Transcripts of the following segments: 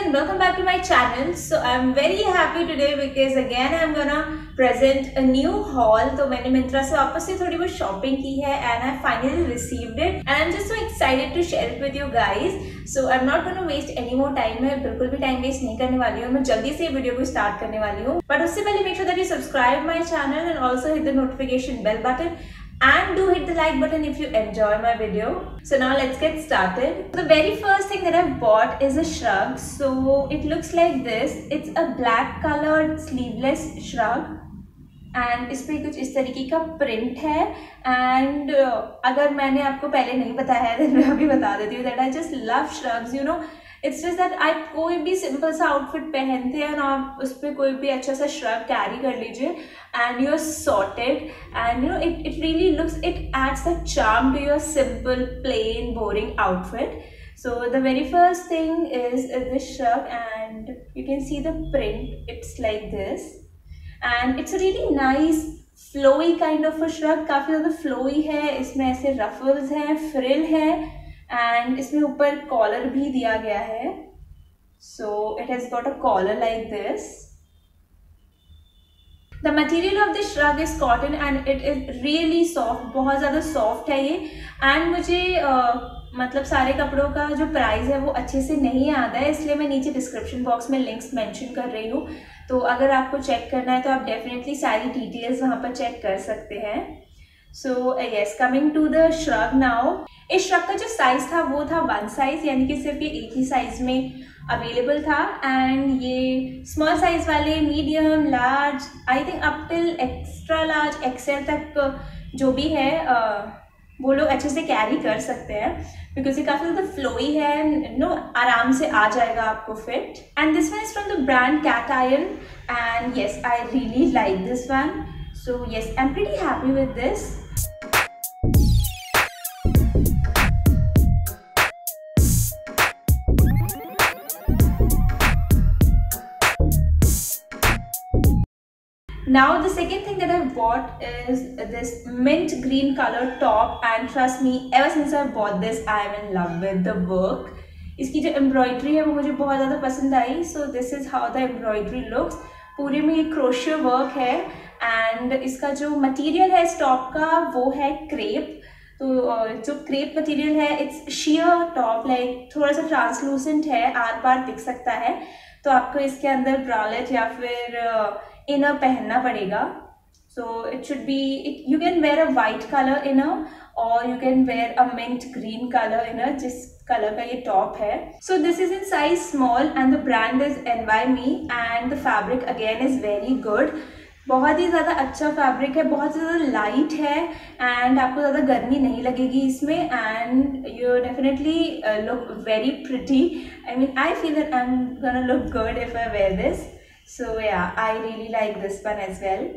and welcome back to my channel. So I'm very happy today because again I'm gonna present a new haul. तो मैंने Myntra से वापस से थोड़ी बहुत shopping की है and I finally received it and I'm just so excited to share it with you guys. So I'm not gonna waste any more time. मैं बिल्कुल भी time waste नहीं करने वाली हूँ. मैं जल्दी से वीडियो को start करने वाली हूँ. But उससे पहले make sure that you subscribe my channel and also hit the notification bell button. And do hit the like button if you enjoy my video. So now let's get started. The very first thing that I've bought is a shrug. So it looks like this. It's a black colored sleeveless shrug. And इसमें कुछ इस तरीके का print है. And अगर मैंने आपको पहले नहीं बताया है तो मैं अभी बता देती हूँ that I just love shrugs, you know. It's just that I कोई भी सिंपल सा आउटफिट पहनते हैं और आप उस पर कोई भी अच्छा सा श्रग कैरी कर लीजिए and you're sorted and you know it really looks, it adds that charm to your simple plain boring outfit. So the very first thing is this shrug and you can see the print. It's like this and it's a really nice flowy kind of a shrug. काफी ज़्यादा flowy है, इसमें ऐसे ruffles हैं, frill है and इसमें ऊपर collar भी दिया गया है. So it has got a collar like this. The material of this shrug is cotton and it is really soft. बहुत ज़्यादा soft है ये and मुझे मतलब सारे कपड़ों का जो प्राइस है वो अच्छे से नहीं आता है, इसलिए मैं नीचे डिस्क्रिप्शन बॉक्स में लिंक्स मेंशन कर रही हूँ. तो अगर आपको चेक करना है तो आप डेफिनेटली सारी डिटेल्स वहाँ पर चेक कर सकते हैं. So yes, coming to the shrug now. इस श्रग का जो साइज था वो था 1 साइज, यानी कि सिर्फ ये एक ही साइज में अवेलेबल था एंड ये स्मॉल साइज वाले medium large I think up till extra large XL तक जो भी है वो लोग अच्छे से कैरी कर सकते हैं बिकॉज ये काफ़ी ज़्यादा फ्लोई है, नो आराम से आ जाएगा आपको fit. And this one is from the brand cat iron and yes I really like this one. So yes I am pretty happy with this. Now the second thing that I bought is this mint green color top and trust me, ever since I bought this I am in love with the work. इसकी जो embroidery है वो मुझे बहुत ज़्यादा पसंद आई. So this is how the embroidery looks. पूरे में ये crochet work है and इसका जो material है इस top का वो है crepe. तो जो crepe material है it's sheer top, like थोड़ा सा translucent है, आर पार दिख सकता है. तो आपको इसके अंदर bralette या फिर इनर पहनना पड़ेगा. So it should be, you can wear a white colour inner और you can wear a mint green colour inner, जिस कलर का ये टॉप है. So this is in size small and the brand is NYME and the fabric again is very good. बहुत ही ज़्यादा अच्छा fabric है, बहुत ज़्यादा लाइट है एंड आपको ज़्यादा गर्मी नहीं लगेगी इसमें and you definitely look very pretty. I mean I feel that I am gonna look good if I wear this. So yeah, I really like this one as well.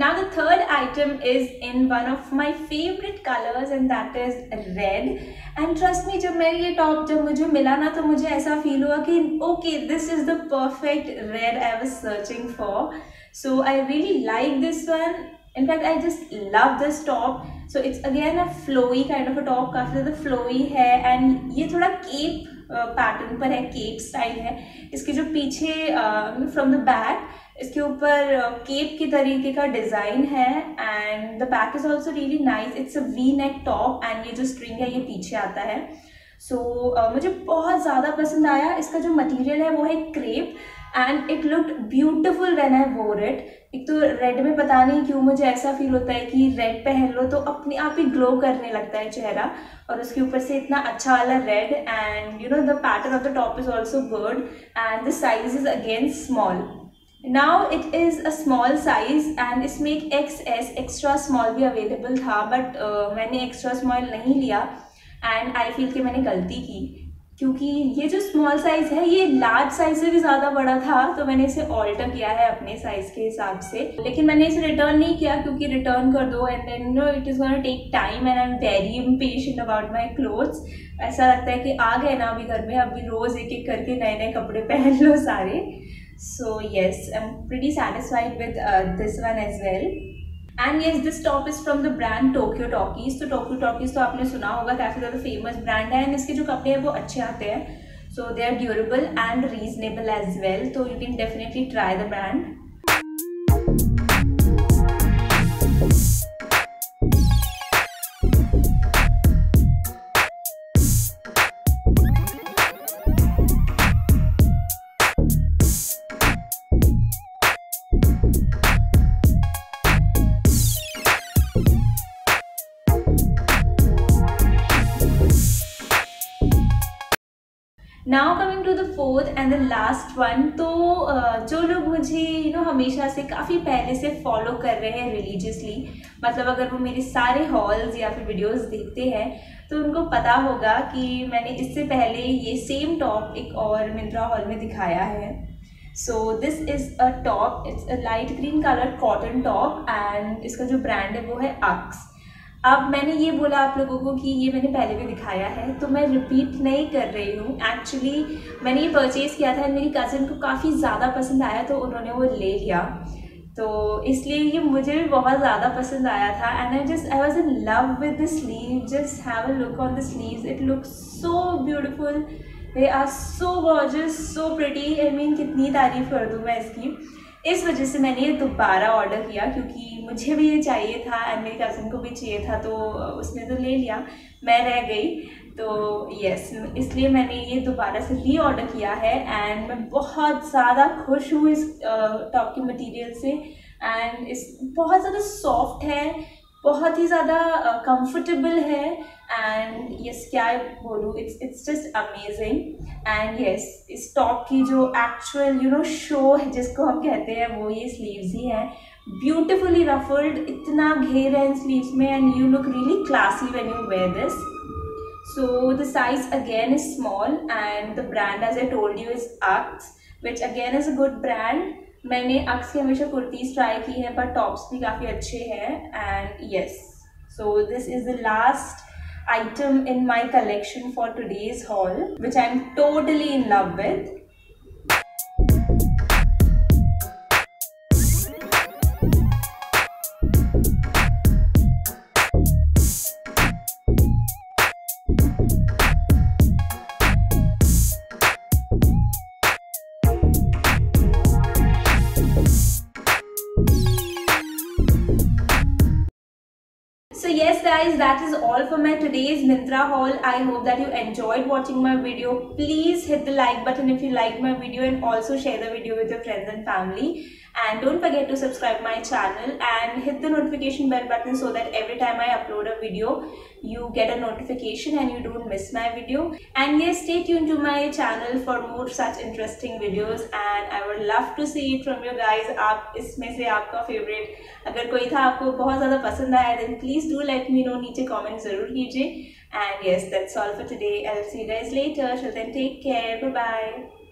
Now the third item is in one of my favorite colors and that is red. And trust me, जब मैं ये top जब मुझे मिला ना तो मुझे ऐसा फील हुआ कि okay, this is the perfect red I was searching for. So I really like this one. In fact, I just love this top. So it's again a flowy kind of a top, काफ़ी ज़्यादा flowy है and ये थोड़ा cape pattern पर है, cap style है. इसके जो पीछे फ्रॉम द बैक इसके ऊपर केप की तरीके का डिज़ाइन है and the back is also really nice. It's a V neck top and ये जो स्ट्रिंग है ये पीछे आता है. सो मुझे बहुत ज़्यादा पसंद आया. इसका जो मटेरियल है वो है crepe and it looked beautiful when I वोर इट. एक तो रेड में पता नहीं क्यों मुझे ऐसा फील होता है कि रेड पहन लो तो अपने आप ही ग्लो करने लगता है चेहरा और उसके ऊपर से इतना अच्छा वाला red and you know the pattern of the top is also good and the size is again small. Now it is a small size and इसमें एक XS एक्स्ट्रा स्मॉल भी अवेलेबल था बट मैंने एक्स्ट्रा स्मॉल नहीं लिया and I feel कि मैंने गलती की क्योंकि ये जो स्मॉल साइज़ है ये लार्ज साइज से भी ज़्यादा बड़ा था, तो मैंने इसे ऑल्टर किया है अपने साइज़ के हिसाब से। लेकिन मैंने इसे रिटर्न नहीं किया क्योंकि रिटर्न कर दो and then no it is gonna take time and I am very impatient about my clothes. ऐसा लगता है कि आ गए ना अभी घर में, अभी रोज़ एक एक करके नए नए कपड़े पहन लो सारे। So yes, I am pretty satisfied with this one as well. And yes, this top is from the brand Tokyo Talkies. तो टोक्यो टॉकीज तो आपने सुना होगा, काफ़ी ज़्यादा फेमस ब्रांड है एंड इसके जो कपड़े हैं वो अच्छे आते हैं। So they are durable and reasonable as well, तो you can definitely try the brand. Now coming to the fourth and the last one. तो जो लोग मुझे हमेशा से काफ़ी पहले से फॉलो कर रहे हैं रिलीजियसली, मतलब अगर वो मेरे सारे हॉल्स या फिर वीडियोस देखते हैं तो उनको पता होगा कि मैंने इससे पहले ये सेम टॉप एक और मिंत्रा हॉल में दिखाया है। So this is a top, it's a light green colour cotton top and इसका जो ब्रांड है वो है अक्स। अब मैंने ये बोला आप लोगों को कि ये मैंने पहले भी दिखाया है, तो मैं रिपीट नहीं कर रही हूँ। एक्चुअली मैंने ये परचेज़ किया था, मेरी कज़न को काफ़ी ज़्यादा पसंद आया तो उन्होंने वो ले लिया, तो इसलिए ये मुझे भी बहुत ज़्यादा पसंद आया था। And I was in love with the sleeve. Just have a look on the sleeves, it looks so beautiful, they are so gorgeous, so pretty. I mean कितनी तारीफ़ कर दूँ मैं इसकी। इस वजह से मैंने ये दोबारा ऑर्डर किया क्योंकि मुझे भी ये चाहिए था एंड मेरी कज़न को भी चाहिए था, तो उसने तो ले लिया, मैं रह गई। तो यस, इसलिए मैंने ये दोबारा से री ऑर्डर किया है एंड मैं बहुत ज़्यादा खुश हूँ इस टॉप के मटेरियल से। एंड इस बहुत ज़्यादा सॉफ्ट है, बहुत ही ज़्यादा कंफर्टेबल है एंड यस, क्या बोलूँ, it's just amazing. And yes, इस टॉप की जो एक्चुअल शो है जिसको हम कहते हैं वो ये स्लीव्स ही है। ब्यूटिफुली रफल्ड, इतना घेर है इन स्लीव्स में and you look really classy when you wear this. So the size again is small and the brand as I told you is Aks, which again is a good brand. मैंने अक्स की हमेशा kurtis try की हैं पर tops भी काफ़ी अच्छे हैं। And yes, so this is the last item in my collection for today's haul, which I'm totally in love with. So yes guys, that is all for my today's Myntra haul. I hope that you enjoyed watching my video. Please hit the like button if you liked my video and also share the video with your friends and family. And don't forget to subscribe my channel and hit the notification bell button so that every time I upload a video, you get a notification and you don't miss my video. And yes, stay tuned to my channel for more such interesting videos and I would love to see it from you guys. आप इसमें से आपका favourite अगर कोई था आपको बहुत ज़्यादा पसंद आया then please do let me know, नीचे कमेंट ज़रूर कीजिए. And yes, that's all for today. I'll see you guys later. Till then, take care. Bye bye.